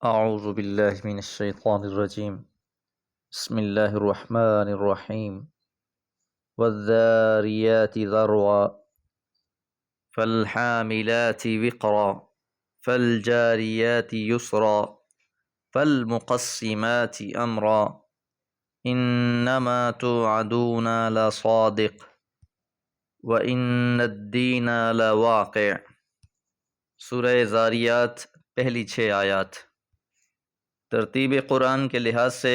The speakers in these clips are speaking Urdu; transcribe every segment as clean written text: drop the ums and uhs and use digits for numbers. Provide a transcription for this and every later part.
اعوذ باللہ من الشیطان الرجیم بسم اللہ الرحمن الرحیم والذاریات ذروا فالحاملات وقرا فالجاریات یسرا فالمقسمات امرا انما توعدون لصادق وان الدین لواقع۔ سورہ ذاریات پہلی 6 آیات۔ ترتیب قرآن کے لحاظ سے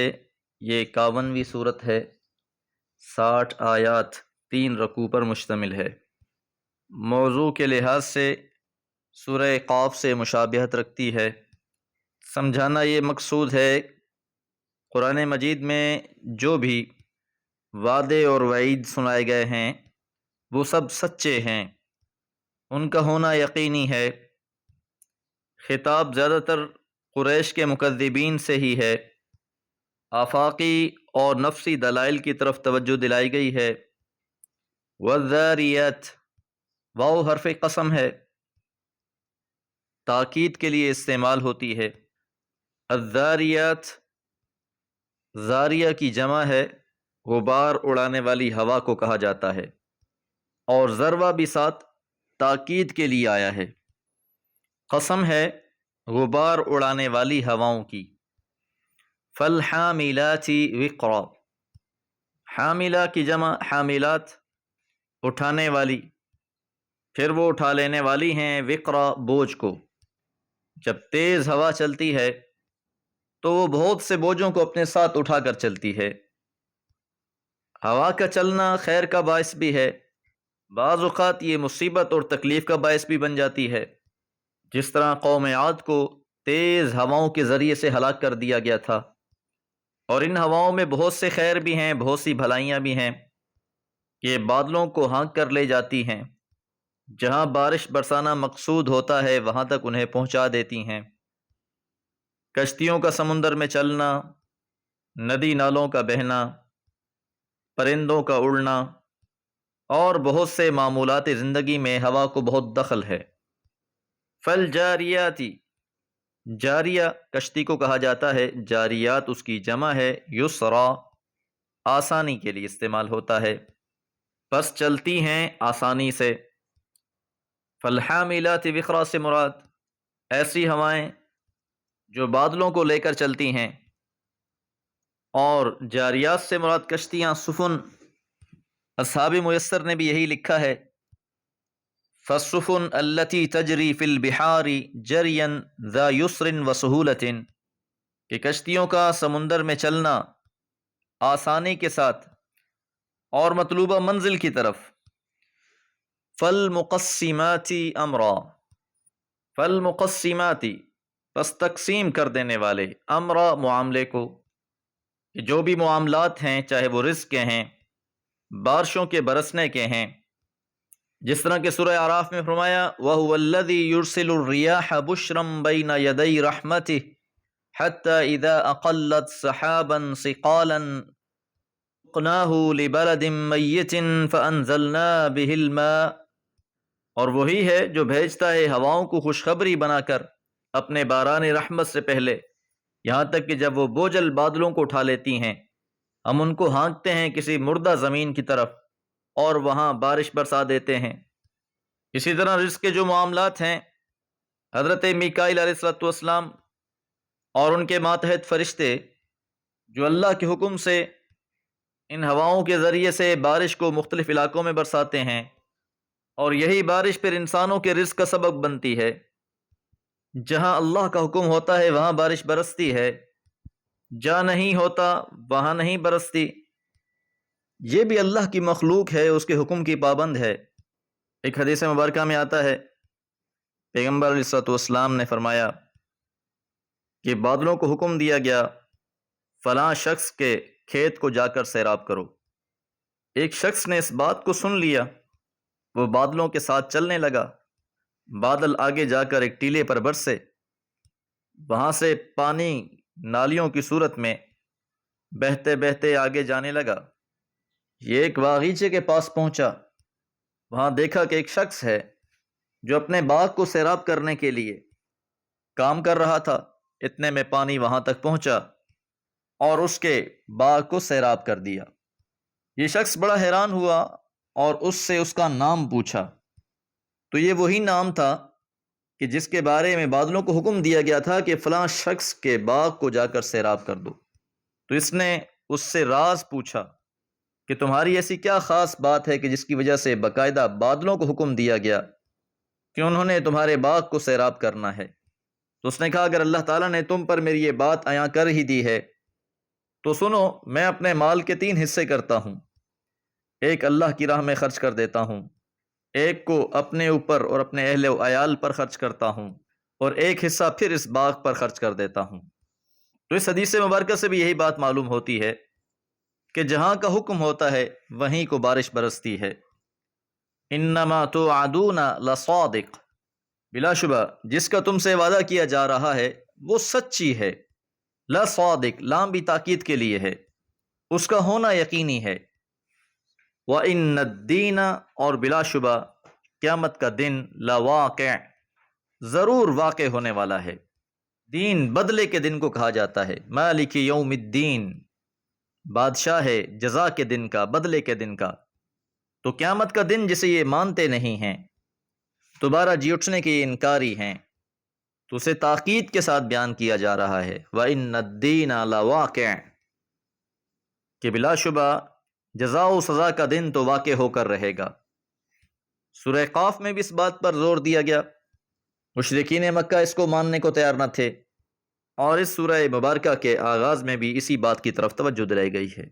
یہ 51ویں صورت ہے۔ 60 آیات 3 رکوع پر مشتمل ہے۔ موضوع کے لحاظ سے سورہ قاف سے مشابہت رکھتی ہے۔ سمجھانا یہ مقصود ہے، قرآن مجید میں جو بھی وعدے اور وعید سنائے گئے ہیں وہ سب سچے ہیں، ان کا ہونا یقینی ہے۔ خطاب زیادہ تر قریش کے مکذبین سے ہی ہے۔ آفاقی اور نفسی دلائل کی طرف توجہ دلائی گئی ہے۔ والذاریات، واو حرف قسم ہے، تاکید کے لیے استعمال ہوتی ہے۔ الذاریات زاریہ کی جمع ہے، غبار اڑانے والی ہوا کو کہا جاتا ہے، اور ذروہ بھی ساتھ تاکید کے لیے آیا ہے۔ قسم ہے غبار اڑانے والی ہواؤں کی۔ فالحاملات وقرا، حاملہ کی جمع حاملات، اٹھانے والی، پھر وہ اٹھا لینے والی ہیں وقرا، بوجھ کو۔ جب تیز ہوا چلتی ہے تو وہ بہت سے بوجھوں کو اپنے ساتھ اٹھا کر چلتی ہے۔ ہوا کا چلنا خیر کا باعث بھی ہے، بعض اوقات یہ مصیبت اور تکلیف کا باعث بھی بن جاتی ہے، جس طرح قوم عاد کو تیز ہواؤں کے ذریعے سے ہلاک کر دیا گیا تھا۔ اور ان ہواؤں میں بہت سے خیر بھی ہیں، بہت سی بھلائیاں بھی ہیں۔ یہ بادلوں کو ہانک کر لے جاتی ہیں، جہاں بارش برسانا مقصود ہوتا ہے وہاں تک انہیں پہنچا دیتی ہیں۔ کشتیوں کا سمندر میں چلنا، ندی نالوں کا بہنا، پرندوں کا اڑنا، اور بہت سے معمولات زندگی میں ہوا کو بہت دخل ہے۔ فالجاریاتی، جاریہ کشتی کو کہا جاتا ہے، جاریات اس کی جمع ہے، یسرا آسانی کے لیے استعمال ہوتا ہے، پس چلتی ہیں آسانی سے۔ فالحاملات وقرا سے مراد ایسی ہوائیں جو بادلوں کو لے کر چلتی ہیں، اور جاریات سے مراد کشتیاں، سفن۔ اصحاب میسر نے بھی یہی لکھا ہے، فالسفن التي تجری فی البحار جریا ذا یسر وسہولۃ، کہ کشتیوں کا سمندر میں چلنا آسانی کے ساتھ اور مطلوبہ منزل کی طرف۔ فالمقسمات امرا، فالمقسمات پس تقسیم کر دینے والے، امرا معاملے کو، کہ جو بھی معاملات ہیں چاہے وہ رزق کے ہیں، بارشوں کے برسنے کے ہیں، جس طرح کہ سورہ اعراف میں فرمایا وَهُوَ الَّذِي يُرْسِلُ الرِّيَاحَ بُشْرًا بَيْنَ يَدَيْ رَحْمَتِهِ حَتَّى إِذَا أَقَلَّتْ سَحَابًا ثِقَالًا سُقْنَاهُ لِبَلَدٍ مَّيِّتٍ فَأَنزَلْنَا بِهِ الْمَاءَ، اور وہی ہے جو بھیجتا ہے ہواؤں کو خوشخبری بنا کر اپنے باران رحمت سے پہلے، یہاں تک کہ جب وہ بوجھل بادلوں کو اٹھا لیتی ہیں، ہم ان کو ہانکتے ہیں کسی مردہ زمین کی طرف اور وہاں بارش برسا دیتے ہیں۔ اسی طرح رزق کے جو معاملات ہیں، حضرت میکائیل علیہ السلام اور ان کے ماتحت فرشتے جو اللہ کے حکم سے ان ہواؤں کے ذریعے سے بارش کو مختلف علاقوں میں برساتے ہیں، اور یہی بارش پھر انسانوں کے رزق کا سبب بنتی ہے۔ جہاں اللہ کا حکم ہوتا ہے وہاں بارش برستی ہے، جہاں نہیں ہوتا وہاں نہیں برستی۔ یہ بھی اللہ کی مخلوق ہے، اس کے حکم کی پابند ہے۔ ایک حدیث مبارکہ میں آتا ہے، پیغمبر علیہ السلام نے فرمایا کہ بادلوں کو حکم دیا گیا فلاں شخص کے کھیت کو جا کر سیراب کرو۔ ایک شخص نے اس بات کو سن لیا، وہ بادلوں کے ساتھ چلنے لگا، بادل آگے جا کر ایک ٹیلے پر برسے، وہاں سے پانی نالیوں کی صورت میں بہتے بہتے آگے جانے لگا۔ یہ ایک باغیچے کے پاس پہنچا، وہاں دیکھا کہ ایک شخص ہے جو اپنے باغ کو سیراب کرنے کے لیے کام کر رہا تھا۔ اتنے میں پانی وہاں تک پہنچا اور اس کے باغ کو سیراب کر دیا۔ یہ شخص بڑا حیران ہوا اور اس سے اس کا نام پوچھا، تو یہ وہی نام تھا کہ جس کے بارے میں بادلوں کو حکم دیا گیا تھا کہ فلاں شخص کے باغ کو جا کر سیراب کر دو۔ تو اس نے اس سے راز پوچھا کہ تمہاری ایسی کیا خاص بات ہے کہ جس کی وجہ سے باقاعدہ بادلوں کو حکم دیا گیا کہ انہوں نے تمہارے باغ کو سیراب کرنا ہے؟ تو اس نے کہا اگر اللہ تعالیٰ نے تم پر میری یہ بات عیاں کر ہی دی ہے تو سنو، میں اپنے مال کے 3 حصے کرتا ہوں، ایک اللہ کی راہ میں خرچ کر دیتا ہوں، ایک کو اپنے اوپر اور اپنے اہل و عیال پر خرچ کرتا ہوں، اور ایک حصہ پھر اس باغ پر خرچ کر دیتا ہوں۔ تو اس حدیث مبارکہ سے بھی یہی بات معلوم ہوتی ہے کہ جہاں کا حکم ہوتا ہے وہیں کو بارش برستی ہے۔ انما توعدون لصادق، بلا شبہ جس کا تم سے وعدہ کیا جا رہا ہے وہ سچی ہے۔ لصادق، لام بھی تاکید کے لیے ہے، اس کا ہونا یقینی ہے۔ وَإِنَّ الدِّينَ، اور بلا شبہ قیامت کا دن، لواقع، ضرور واقع ہونے والا ہے۔ دین بدلے کے دن کو کہا جاتا ہے، مالک یوم الدین، بادشاہ ہے جزا کے دن کا، بدلے کے دن کا۔ تو قیامت کا دن جسے یہ مانتے نہیں ہیں، دوبارہ جی اٹھنے کے یہ انکاری ہیں، تو اسے تاکید کے ساتھ بیان کیا جا رہا ہے وَإِنَّ الدِّينَ لَوَاقِعٌ، کہ بلا شبہ جزا و سزا کا دن تو واقع ہو کر رہے گا۔ سورہ قاف میں بھی اس بات پر زور دیا گیا، مشرکین مکہ اس کو ماننے کو تیار نہ تھے، اور اس سورہ مبارکہ کے آغاز میں بھی اسی بات کی طرف توجہ دلائی گئی ہے۔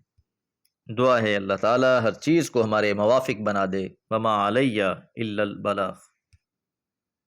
دعا ہے اللہ تعالی ہر چیز کو ہمارے موافق بنا دے۔ وما علیہ الا البلاغ۔